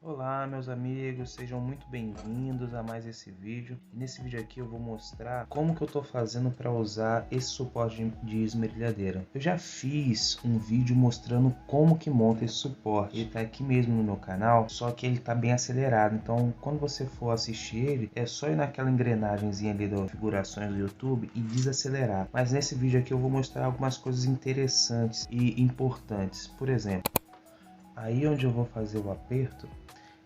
Olá meus amigos, sejam muito bem-vindos a mais esse vídeo. Nesse vídeo aqui eu vou mostrar como que eu estou fazendo para usar esse suporte de esmerilhadeira. Eu já fiz um vídeo mostrando como que monta esse suporte. Ele está aqui mesmo no meu canal, só que ele está bem acelerado. Então quando você for assistir ele, é só ir naquela engrenagemzinha ali das configurações do YouTube e desacelerar. Mas nesse vídeo aqui eu vou mostrar algumas coisas interessantes e importantes. Por exemplo, aí onde eu vou fazer o aperto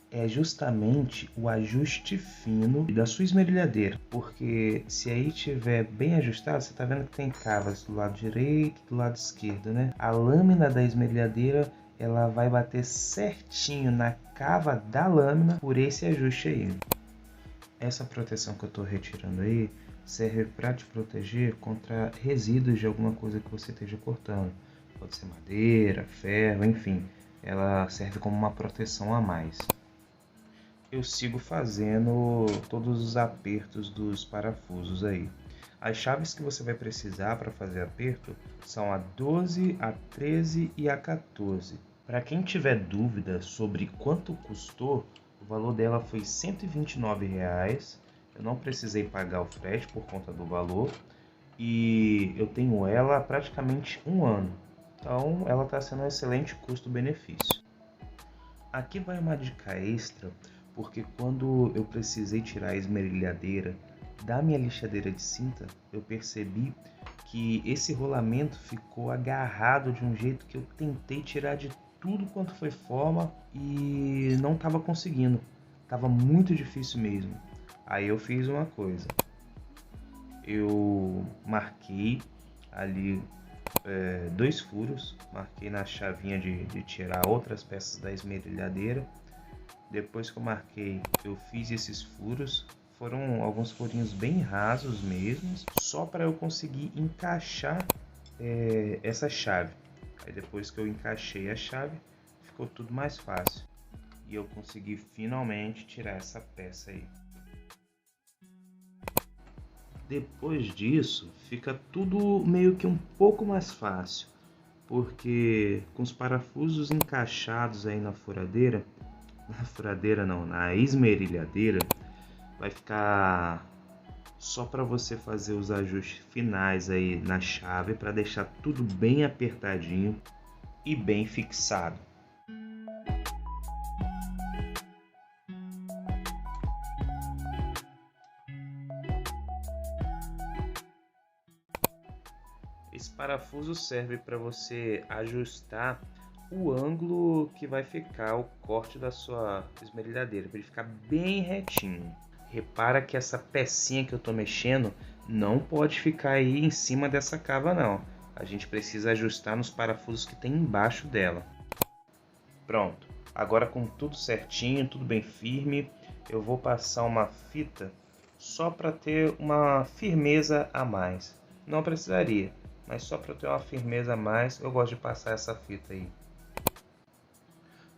é justamente o ajuste fino da sua esmerilhadeira, porque se aí estiver bem ajustado, você está vendo que tem cavas do lado direito e do lado esquerdo, né? A lâmina da esmerilhadeira ela vai bater certinho na cava da lâmina por esse ajuste aí. Essa proteção que eu estou retirando aí serve para te proteger contra resíduos de alguma coisa que você esteja cortando. Pode ser madeira, ferro, enfim. Ela serve como uma proteção a mais. Eu sigo fazendo todos os apertos dos parafusos aí. As chaves que você vai precisar para fazer aperto são a 12, a 13 e a 14. Para quem tiver dúvida sobre quanto custou, o valor dela foi R$ 129. Eu não precisei pagar o frete por conta do valor e eu tenho ela há praticamente um ano. Então ela está sendo um excelente custo-benefício. Aqui vai uma dica extra, porque quando eu precisei tirar a esmerilhadeira da minha lixadeira de cinta, eu percebi que esse rolamento ficou agarrado de um jeito que eu tentei tirar de tudo quanto foi forma e não estava conseguindo. Estava muito difícil mesmo. Aí eu fiz uma coisa. Eu marquei ali dois furos, marquei na chavinha de tirar outras peças da esmerilhadeira. Depois que eu marquei, eu fiz esses furos, foram alguns furinhos bem rasos mesmo, só para eu conseguir encaixar essa chave. Aí depois que eu encaixei a chave, ficou tudo mais fácil e eu consegui finalmente tirar essa peça aí. Depois disso, fica tudo meio que um pouco mais fácil, porque com os parafusos encaixados aí na furadeira não, na esmerilhadeira, vai ficar só para você fazer os ajustes finais aí na chave para deixar tudo bem apertadinho e bem fixado. Esse parafuso serve para você ajustar o ângulo que vai ficar o corte da sua esmerilhadeira, para ele ficar bem retinho. Repara que essa pecinha que eu estou mexendo não pode ficar aí em cima dessa cava não. A gente precisa ajustar nos parafusos que tem embaixo dela. Pronto, agora com tudo certinho, tudo bem firme, eu vou passar uma fita só para ter uma firmeza a mais. Não precisaria, mas só para ter uma firmeza a mais, eu gosto de passar essa fita aí.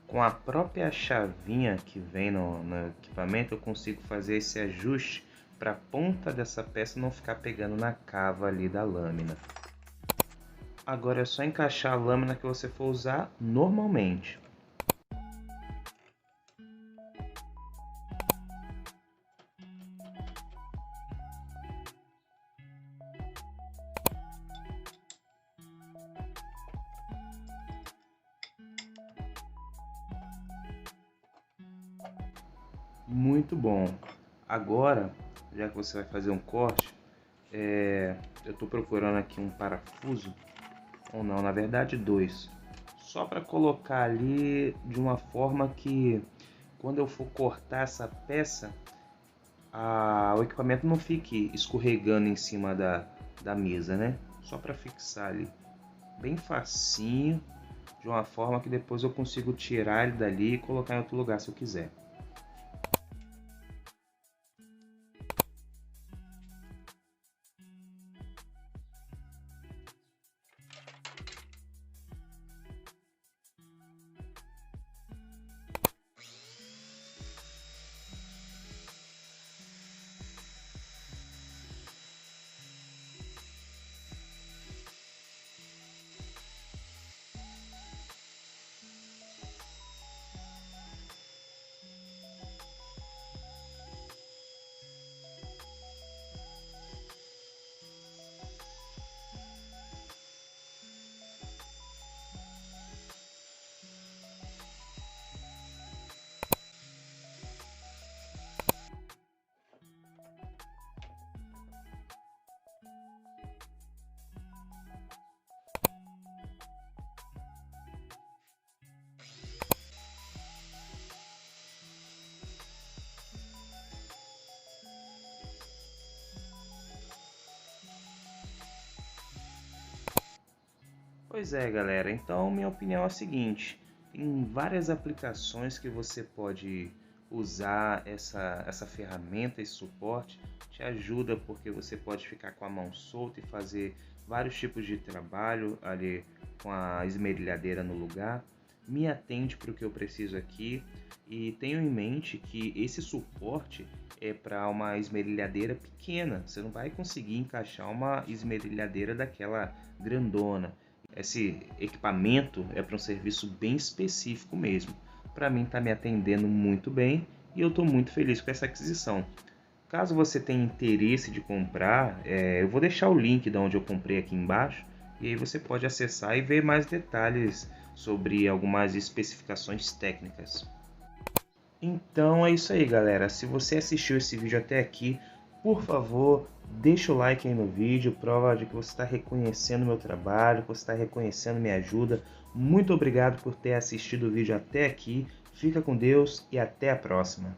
Com a própria chavinha que vem no equipamento, eu consigo fazer esse ajuste para a ponta dessa peça não ficar pegando na cava ali da lâmina. Agora é só encaixar a lâmina que você for usar normalmente. Muito bom. Agora, já que você vai fazer um corte, eu estou procurando aqui um parafuso, ou não, na verdade dois, só para colocar ali de uma forma que quando eu for cortar essa peça, o equipamento não fique escorregando em cima da mesa, né? Só para fixar ali, bem facinho, de uma forma que depois eu consigo tirar ele dali e colocar em outro lugar se eu quiser. Pois é, galera, então minha opinião é a seguinte: tem várias aplicações que você pode usar essa ferramenta, esse suporte, te ajuda porque você pode ficar com a mão solta e fazer vários tipos de trabalho ali com a esmerilhadeira no lugar. Me atende para o que eu preciso aqui e tenho em mente que esse suporte é para uma esmerilhadeira pequena. Você não vai conseguir encaixar uma esmerilhadeira daquela grandona. Esse equipamento é para um serviço bem específico mesmo. Para mim está me atendendo muito bem e eu estou muito feliz com essa aquisição. Caso você tenha interesse de comprar, eu vou deixar o link de onde eu comprei aqui embaixo e aí você pode acessar e ver mais detalhes sobre algumas especificações técnicas. Então é isso aí, galera. Se você assistiu esse vídeo até aqui, por favor, deixa o like aí no vídeo, prova de que você está reconhecendo meu trabalho, que você está reconhecendo minha ajuda. Muito obrigado por ter assistido o vídeo até aqui. Fica com Deus e até a próxima.